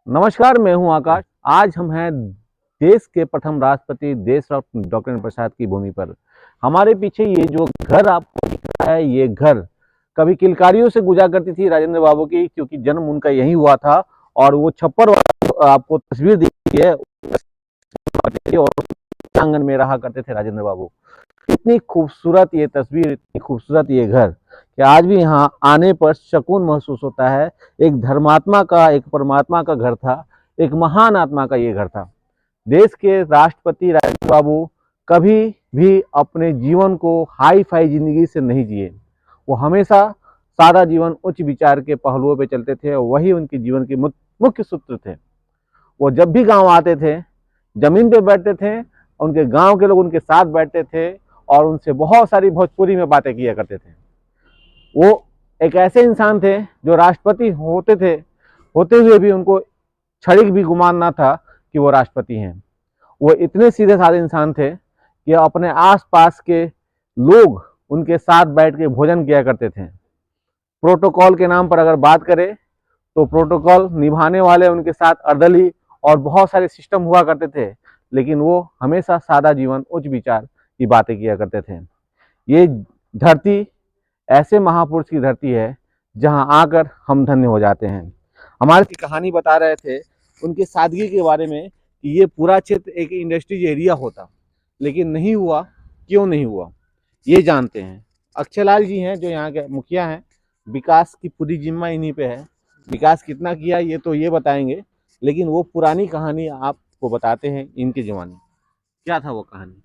नमस्कार, मैं हूं आकाश। आज हम हैं देश के प्रथम राष्ट्रपति देशरत्न डॉक्टर राजेंद्र प्रसाद की भूमि पर। हमारे पीछे ये जो घर आपको दिख रहा है, ये घर कभी किलकारियों से गुजरा करती थी राजेंद्र बाबू की, क्योंकि जन्म उनका यहीं हुआ था। और वो छप्पर वाला आपको तस्वीर दिखती है और आंगन में रहा करते थे राजेंद्र बाबू। इतनी खूबसूरत ये तस्वीर, इतनी खूबसूरत ये घर कि आज भी यहाँ आने पर सुकून महसूस होता है। एक धर्मात्मा का, एक परमात्मा का घर था, एक महान आत्मा का ये घर था। देश के राष्ट्रपति राजेंद्र बाबू कभी भी अपने जीवन को हाई फाई जिंदगी से नहीं जिए। वो हमेशा सादा जीवन, उच्च विचार के पहलुओं पे चलते थे और वही उनके जीवन के मुख्य सूत्र थे। वो जब भी गांव आते थे, जमीन पे बैठते थे, उनके गांव के लोग उनके साथ बैठते थे और उनसे बहुत सारी भोजपुरी में बातें किया करते थे। वो एक ऐसे इंसान थे जो राष्ट्रपति होते हुए भी उनको क्षणिक भी गुमान ना था कि वो राष्ट्रपति हैं। वो इतने सीधे साधे इंसान थे कि अपने आसपास के लोग उनके साथ बैठ के भोजन किया करते थे। प्रोटोकॉल के नाम पर अगर बात करें तो प्रोटोकॉल निभाने वाले उनके साथ अर्दली और बहुत सारे सिस्टम हुआ करते थे, लेकिन वो हमेशा सादा जीवन, उच्च विचार की बातें किया करते थे। ये धरती ऐसे महापुरुष की धरती है जहां आकर हम धन्य हो जाते हैं। हमारे की कहानी बता रहे थे उनकी सादगी के बारे में कि ये पूरा क्षेत्र एक इंडस्ट्रीज एरिया होता, लेकिन नहीं हुआ। क्यों नहीं हुआ ये जानते हैं। अक्षय लाल जी हैं जो यहाँ के मुखिया हैं। विकास की पूरी जिम्मा इन्हीं पे है। विकास कितना किया ये तो ये बताएंगे, लेकिन वो पुरानी कहानी आपको बताते हैं। इनके जमाने क्या था वो कहानी?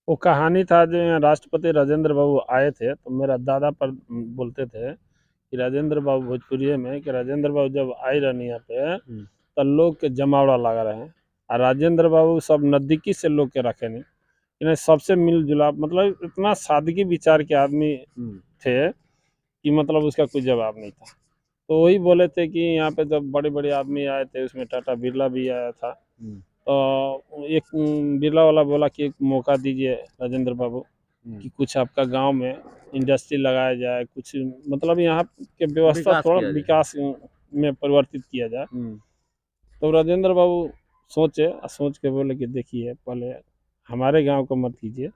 वो कहानी था जो यहाँ राष्ट्रपति राजेंद्र बाबू आए थे, तो मेरा दादा पर बोलते थे कि राजेंद्र बाबू भोजपुरी में कि राजेंद्र बाबू जब आए रहनी यहाँ पे तो लोग के जमावड़ा लगा रहे हैं। और राजेंद्र बाबू सब नज़दीकी से लोग के रखे नहीं, इन्हें सबसे मिलजुला, मतलब इतना सादगी विचार के आदमी थे कि मतलब उसका कोई जवाब नहीं था। तो वही बोले थे कि यहाँ पे जब बड़े बड़े आदमी आए थे, उसमें टाटा बिरला भी आया था, तो एक बिरला वाला बोला कि एक मौका दीजिए राजेंद्र बाबू कि कुछ आपका गांव में इंडस्ट्री लगाया जाए, कुछ मतलब यहाँ के व्यवस्था थोड़ा विकास में परिवर्तित किया जाए। तो राजेंद्र बाबू सोचे और सोच के बोले कि देखिए, पहले हमारे गांव को मत कीजिए,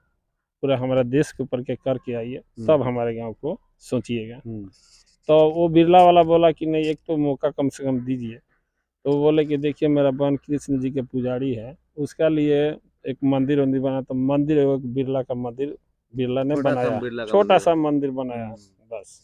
पूरा हमारा देश के ऊपर के करके आइए, तब हमारे गांव को सोचिएगा। तो वो बिरला वाला बोला कि नहीं, एक तो मौका कम से कम दीजिए। तो वो बोले कि देखिए, मेरा बहन कृष्ण जी के पुजारी है, उसका लिए एक मंदिर वंदिर बना। तो मंदिर, एक बिरला का मंदिर बिरला ने बनाया, छोटा सा मंदिर बनाया बस।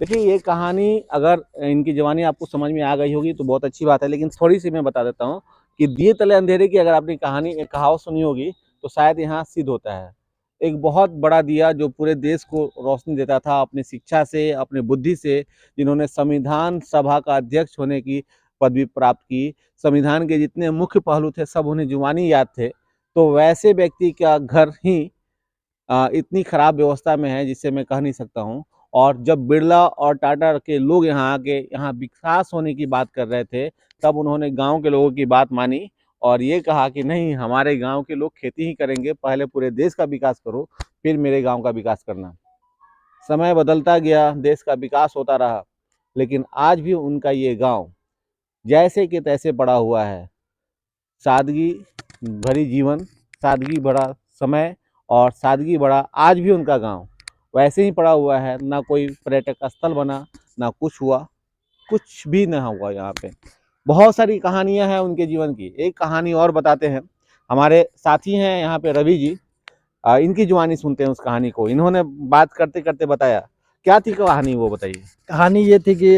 देखिए, ये कहानी अगर इनकी जवानी आपको समझ में आ गई होगी तो बहुत अच्छी बात है, लेकिन थोड़ी सी मैं बता देता हूँ कि दिए तले अंधेरे की अगर आपने कहानी, एक कहावत सुनी होगी तो शायद यहाँ सिद्ध होता है। एक बहुत बड़ा दिया जो पूरे देश को रोशनी देता था अपनी शिक्षा से, अपने बुद्धि से, जिन्होंने संविधान सभा का अध्यक्ष होने की पदवी प्राप्त की। संविधान के जितने मुख्य पहलू थे सब उन्हें जुबानी याद थे। तो वैसे व्यक्ति का घर ही इतनी खराब व्यवस्था में है जिससे मैं कह नहीं सकता हूँ। और जब बिरला और टाटा के लोग यहाँ आके यहाँ विकास होने की बात कर रहे थे, तब उन्होंने गांव के लोगों की बात मानी और ये कहा कि नहीं, हमारे गांव के लोग खेती ही करेंगे, पहले पूरे देश का विकास करो, फिर मेरे गांव का विकास करना। समय बदलता गया, देश का विकास होता रहा, लेकिन आज भी उनका ये गांव जैसे कि तैसे पड़ा हुआ है। सादगी भरी जीवन, सादगी भरा समय और सादगी भरा आज भी उनका गांव वैसे ही पड़ा हुआ है। ना कोई पर्यटक स्थल बना, ना कुछ हुआ, कुछ भी ना हुआ। यहाँ पे बहुत सारी कहानियां हैं उनके जीवन की। एक कहानी और बताते हैं। हमारे साथी हैं यहाँ पे रवि जी, इनकी जुबानी सुनते हैं उस कहानी को। इन्होंने बात करते करते बताया। क्या थी कहानी, वो बताइए। कहानी ये थी कि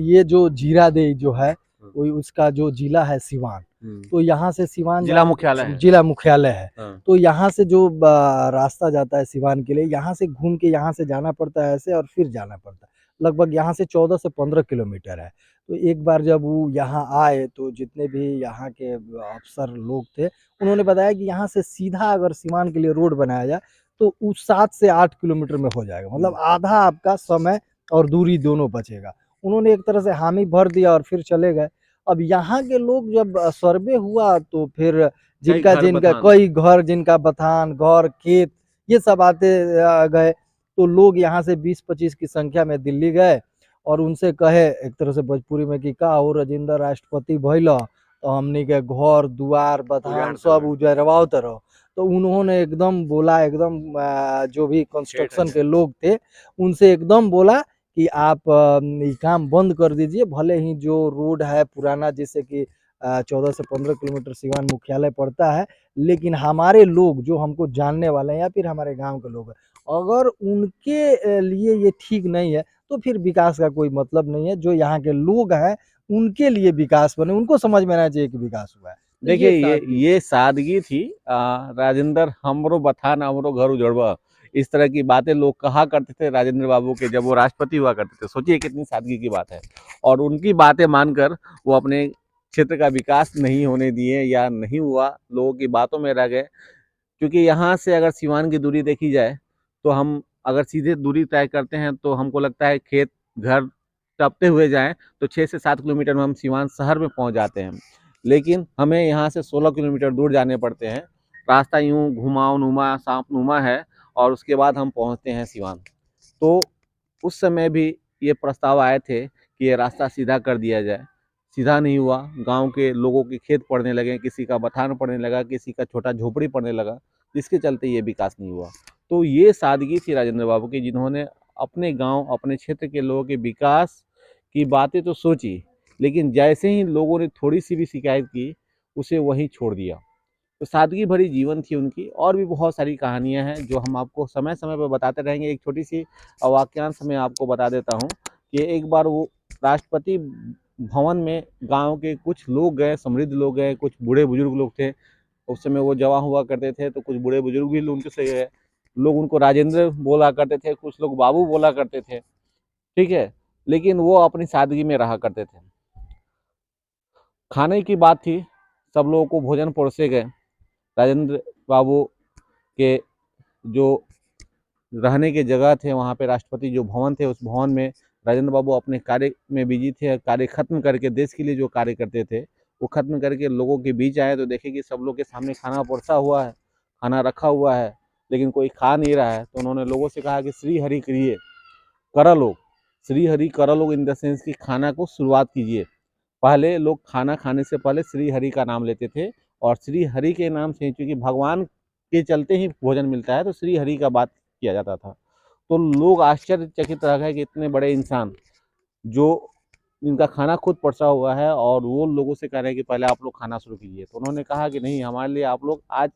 ये जो जीरादेई जो है, वो उसका जो जिला है सिवान। तो यहाँ से सिवान जिला मुख्यालय है। जिला मुख्यालय है। तो यहाँ से जो रास्ता जाता है सिवान के लिए, यहाँ से घूम के यहाँ से जाना पड़ता है ऐसे, और फिर जाना पड़ता है। लगभग यहाँ से 14 से 15 किलोमीटर है। तो एक बार जब वो यहाँ आए तो जितने भी यहाँ के अफसर लोग थे, उन्होंने बताया कि यहाँ से सीधा अगर सिवान के लिए रोड बनाया जाए तो उस 7 से 8 किलोमीटर में हो जाएगा, मतलब आधा आपका समय और दूरी दोनों बचेगा। उन्होंने एक तरह से हामी भर दिया और फिर चले गए। अब यहाँ के लोग जब सर्वे हुआ तो फिर जिनका कई घर, जिनका बथान, घर, खेत, ये सब आते गए। तो लोग यहाँ से 20-25 की संख्या में दिल्ली गए और उनसे कहे एक तरह से भोजपुरी में कि का हो राजेंद्र राष्ट्रपति भइल तो हमनी के घर दुआर बथान सब उजरवाओ तरह। तो उन्होंने एकदम बोला, एकदम जो भी कंस्ट्रक्शन के लोग थे उनसे एकदम बोला कि आप ये काम बंद कर दीजिए, भले ही जो रोड है पुराना जैसे कि 14 से 15 किलोमीटर सिवान मुख्यालय पड़ता है, लेकिन हमारे लोग जो हमको जानने वाले हैं या फिर हमारे गांव के लोग हैं, अगर उनके लिए ये ठीक नहीं है तो फिर विकास का कोई मतलब नहीं है। जो यहाँ के लोग हैं उनके लिए विकास बने, उनको समझ में आना चाहिए कि विकास हुआ है। तो देखिए सादगी ये सादगी थी। राजेंद्र हमरो बथान हमरो घर उजड़वा, इस तरह की बातें लोग कहा करते थे राजेंद्र बाबू के जब वो राष्ट्रपति हुआ करते थे। सोचिए कितनी सादगी की बात है। और उनकी बातें मानकर वो अपने क्षेत्र का विकास नहीं होने दिए या नहीं हुआ, लोगों की बातों में रह गए। क्योंकि यहाँ से अगर सिवान की दूरी देखी जाए तो हम अगर सीधे दूरी तय करते हैं तो हमको लगता है खेत घर टपते हुए जाएं तो 6 से 7 किलोमीटर में हम सिवान शहर में पहुंच जाते हैं। लेकिन हमें यहाँ से 16 किलोमीटर दूर जाने पड़ते हैं। रास्ता यूं घुमाव नुमा सांप नुमा है और उसके बाद हम पहुँचते हैं सिवान। तो उस समय भी ये प्रस्ताव आए थे कि ये रास्ता सीधा कर दिया जाए, सीधा नहीं हुआ। गांव के लोगों के खेत पड़ने लगे, किसी का बथान पड़ने लगा, किसी का छोटा झोपड़ी पड़ने लगा, जिसके चलते ये विकास नहीं हुआ। तो ये सादगी थी राजेंद्र बाबू की, जिन्होंने अपने गांव अपने क्षेत्र के लोगों के विकास की बातें तो सोची, लेकिन जैसे ही लोगों ने थोड़ी सी भी शिकायत की उसे वहीं छोड़ दिया। तो सादगी भरी जीवन थी उनकी। और भी बहुत सारी कहानियां हैं जो हम आपको समय समय पर बताते रहेंगे। एक छोटी सी वाक्यांश मैं आपको बता देता हूँ कि एक बार वो राष्ट्रपति भवन में गांव के कुछ लोग गए, समृद्ध लोग गए, कुछ बूढ़े बुजुर्ग लोग थे। उस समय वो जवान हुआ करते थे तो कुछ बूढ़े बुजुर्ग भी उनके से गए। लोग उनको राजेंद्र बोला करते थे, कुछ लोग बाबू बोला करते थे, ठीक है। लेकिन वो अपनी सादगी में रहा करते थे। खाने की बात थी, सब लोगों को भोजन परोसे गए। राजेंद्र बाबू के जो रहने के जगह थे वहाँ पे राष्ट्रपति जो भवन थे उस भवन में राजेंद्र बाबू अपने कार्य में बिजी थे। कार्य खत्म करके देश के लिए जो कार्य करते थे वो खत्म करके लोगों के बीच आए तो देखे कि सब लोग के सामने खाना परोसा हुआ है, खाना रखा हुआ है, लेकिन कोई खा नहीं रहा है। तो उन्होंने लोगों से कहा कि श्री हरि करिए, कर लोग, श्री हरि कर लोग इन द सेंस की खाना को शुरुआत कीजिए। पहले लोग खाना खाने से पहले श्री हरि का नाम लेते थे और श्री हरि के नाम से, क्योंकि भगवान के चलते ही भोजन मिलता है, तो श्री हरि का बात किया जाता था। तो लोग आश्चर्यचकित रह गए कि इतने बड़े इंसान जो इनका खाना खुद परोसा हुआ है और वो लोगों से कह रहे हैं कि पहले आप लोग खाना शुरू कीजिए। तो उन्होंने कहा कि नहीं, हमारे लिए आप लोग आज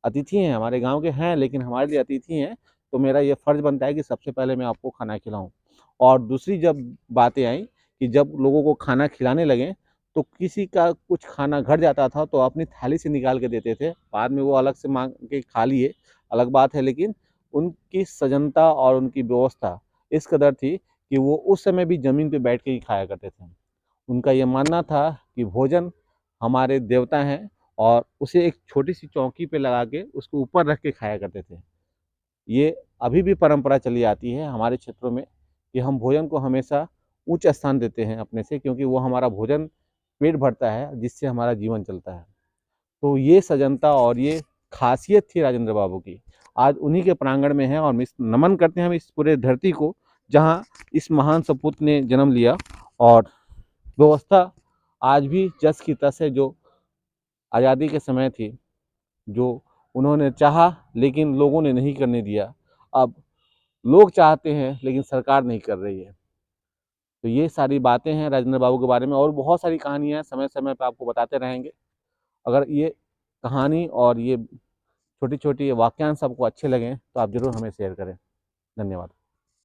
अतिथि हैं, हमारे गांव के हैं लेकिन हमारे लिए अतिथि हैं, तो मेरा ये फर्ज बनता है कि सबसे पहले मैं आपको खाना खिलाऊं। और दूसरी जब बातें आई कि जब लोगों को खाना खिलाने लगे तो किसी का कुछ खाना घट जाता था तो अपनी थाली से निकाल के देते थे, बाद में वो अलग से मांग के खा लिए, अलग बात है। लेकिन उनकी सजनता और उनकी व्यवस्था इस कदर थी कि वो उस समय भी ज़मीन पे बैठ के ही खाया करते थे। उनका ये मानना था कि भोजन हमारे देवता हैं और उसे एक छोटी सी चौकी पे लगा के उसको ऊपर रख के खाया करते थे। ये अभी भी परंपरा चली आती है हमारे क्षेत्रों में कि हम भोजन को हमेशा उच्च स्थान देते हैं अपने से, क्योंकि वो हमारा भोजन पेट भरता है जिससे हमारा जीवन चलता है। तो ये सजनता और ये खासियत थी राजेंद्र बाबू की। आज उन्हीं के प्रांगण में है और नमन करते हैं हम इस पूरे धरती को जहाँ इस महान सपूत ने जन्म लिया। और व्यवस्था आज भी जस की तस है जो आज़ादी के समय थी, जो उन्होंने चाहा लेकिन लोगों ने नहीं करने दिया। अब लोग चाहते हैं लेकिन सरकार नहीं कर रही है। तो ये सारी बातें हैं राजेंद्र बाबू के बारे में। और बहुत सारी कहानियाँ हैं, समय समय पर आपको बताते रहेंगे। अगर ये कहानी और ये छोटी छोटी वाक्यांश आपको अच्छे लगें तो आप ज़रूर हमें शेयर करें। धन्यवाद।